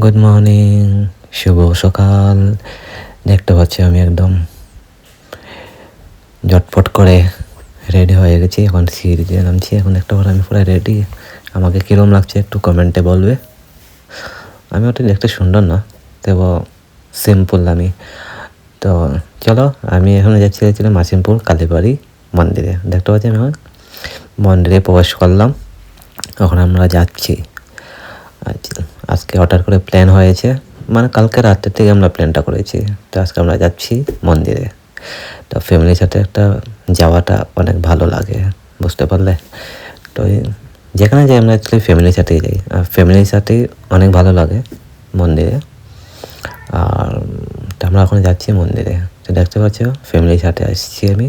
Good morning, শুভ সকাল। দেখতে পাচ্ছি আমি একদম ঝটপট করে রেডি হয়ে গেছি। এখন সিঁড়ি দিয়ে নামছি। এখন একটা বার আমি পুরো রেডি। আমাকে কীরকম লাগছে একটু কমেন্টে বলবে। আমি ওটা দেখতে সুন্দর না, তবু সিম্পল আমি। তো চলো, আমি এখন যাচ্ছিলাম মাসিমপুর কালীবাড়ি মন্দিরে। দেখতে পাচ্ছি আমি এখন মন্দিরে প্রবেশ করলাম। এখন আমরা যাচ্ছি। আচ্ছা, আজকে হঠাৎ করে প্ল্যান হয়েছে, মানে কালকে রাতের থেকে আমরা প্ল্যানটা করেছি। তো আজকে আমরা যাচ্ছি মন্দিরে। তো ফ্যামিলির সাথে একটা যাওয়াটা অনেক ভালো লাগে, বুঝতে পারলে। তো যেখানে যাই আমরা অ্যাকচুয়ালি ফ্যামিলির সাথেই যাই, আর ফ্যামিলির সাথেই অনেক ভালো লাগে মন্দিরে। আর আমরা এখন যাচ্ছি মন্দিরে। তো দেখতে পাচ্ছ ফ্যামিলির সাথে আসছি আমি।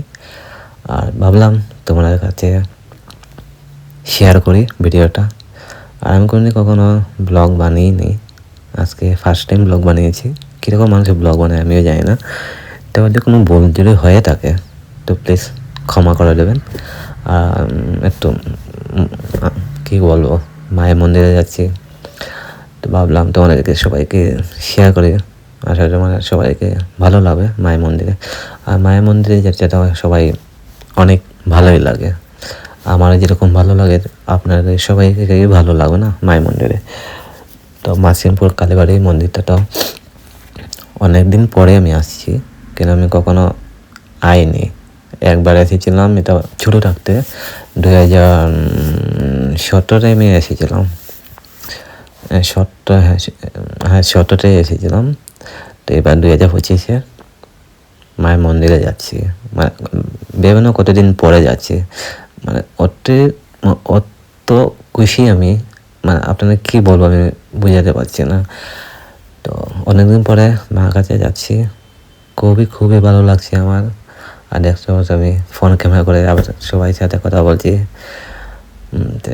আর ভাবলাম তোমাদের কাছে শেয়ার করি ভিডিওটা। আর আমি কোনোদিন কখনো ব্লগ বানিয়েই, আজকে ফার্স্ট টাইম ব্লগ বানিয়েছি। কীরকম মানুষের ব্লগ বানায় আমিও জানি না। তো যদি কোনো ভুল যদি হয়ে থাকে তো প্লিজ ক্ষমা করে দেবেন। আর একটু কী বলবো, মায়ের মন্দিরে যাচ্ছি, তো ভাবলাম তোমাদেরকে সবাইকে শেয়ার করি। আসলে মানে সবাইকে ভালো লাগবে মায়ের মন্দিরে। আর মায়ের মন্দিরে যেটা সবাই অনেক ভালোই লাগে। আমার যেরকম ভালো লাগে আপনাদের সবাইকে ভালো লাগবে না মায়ের মন্দিরে। তো মাসিমপুর কালীবাড়ি মন্দিরটা তো অনেক দিন পরে আমি আসছি, কেন আমি কখনো আইনি। একবার এসেছিলাম, এটা ছোটো থাকতে 2017 আমি এসেছিলাম। 17 এসেছিলাম। তো এবার 2025 মায়ের মন্দিরে যাচ্ছি। মানে ভেবে না কতদিন পরে যাচ্ছি, মানে অত খুশি আমি, মানে আপনাদের কী বলবো আমি বুঝাতে পারছি না। তো অনেকদিন পরে মার কাছে যাচ্ছি, খুবই ভালো লাগছে আমার। আর দেখতে পাচ্ছি আমি ফোন ক্যামেরা করে আবার সবাই সাথে কথা বলছি। তো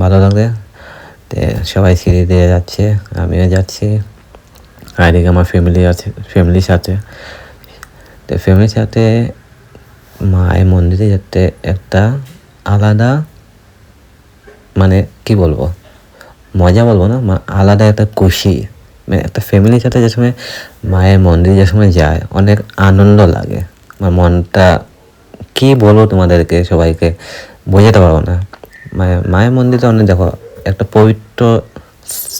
ভালো লাগে। তো সবাই সিঁড়ি দিয়ে যাচ্ছে, আমিও যাচ্ছি। আর এদিকে আমার ফ্যামিলি আছে, ফ্যামিলির সাথে। তো ফ্যামিলির সাথে মায়ের মন্দিরে যেতে একটা আলাদা, মানে কি বলবো, মজা বলবো না, আলাদা একটা খুশি। মানে একটা ফ্যামিলির সাথে যে সময় মায়ের মন্দিরে যে সময় যায় অনেক আনন্দ লাগে। আমার মনটা কী বলবো তোমাদেরকে, সবাইকে বোঝাতে পারবো না। মায়ের মন্দিরে অনেক, দেখো, একটা পবিত্র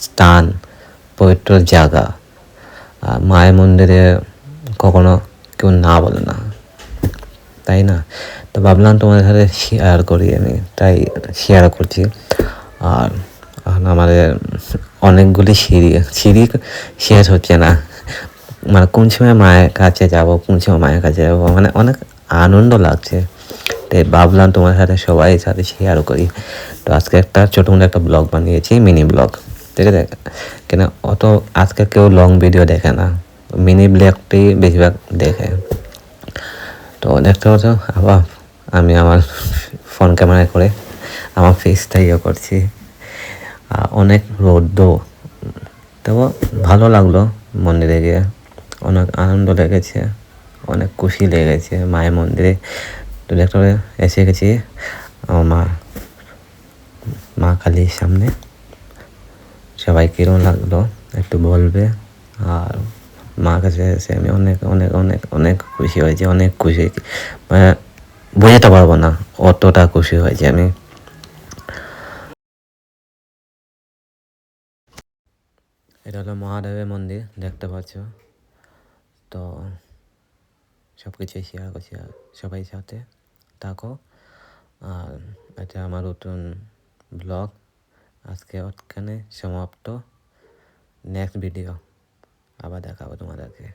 স্থান, পবিত্র জায়গা। আর মায়ের মন্দিরে কখনো কেউ না বলে না, তাই না? তো ভাবলাম তোমাদের সাথে শেয়ার করি আমি, তাই শেয়ার করছি। আর আমাদের অনেকগুলি সিঁড়ি শেষ হচ্ছে না, মানে কোন সময় মায়ের কাছে যাব, কোন সময় মায়ের কাছে যাবো, মানে অনেক আনন্দ লাগছে। তাই ভাবলাম তোমার সাথে সবাই সাথে শেয়ার করি। তো আজকে একটা ছোটো মোটো একটা ব্লগ বানিয়েছি, মিনি ব্লগ, ঠিক আছে? কেন অত আজকে কেউ লং ভিডিও দেখে না, মিনি ব্লগটাই বেশিরভাগ দেখে। তো দেখতে পাচ্ছ আবার আমি আমার ফোন ক্যামেরায় করে আমার ফেসটা করছি। অনেক রোদ্র, তবু ভালো লাগলো মন্দিরে গিয়ে। অনেক আনন্দ লেগেছে, অনেক খুশি লেগেছে মায়ের মন্দিরে। তো দেখতে এসে গেছি আমার মা কালীর সামনে। সবাই কীরকম লাগলো একটু বলবে। আর মার কাছে এসে আমি অনেক অনেক অনেক অনেক খুশি হয়েছি, অনেক খুশি, মানে বোঝাতে পারবো না অতটা খুশি হয়েছি আমি। এটা হলো মহাদেবের মন্দির, দেখতে পাচ্ছ। তো সব কিছুই শেয়ার করছি আর সবাই সাথে থাকো। আর এটা আমার নতুন ব্লগ আজকে ওখানে সমাপ্ত। নেক্সট ভিডিও আবার দেখাবো তোমাদেরকে।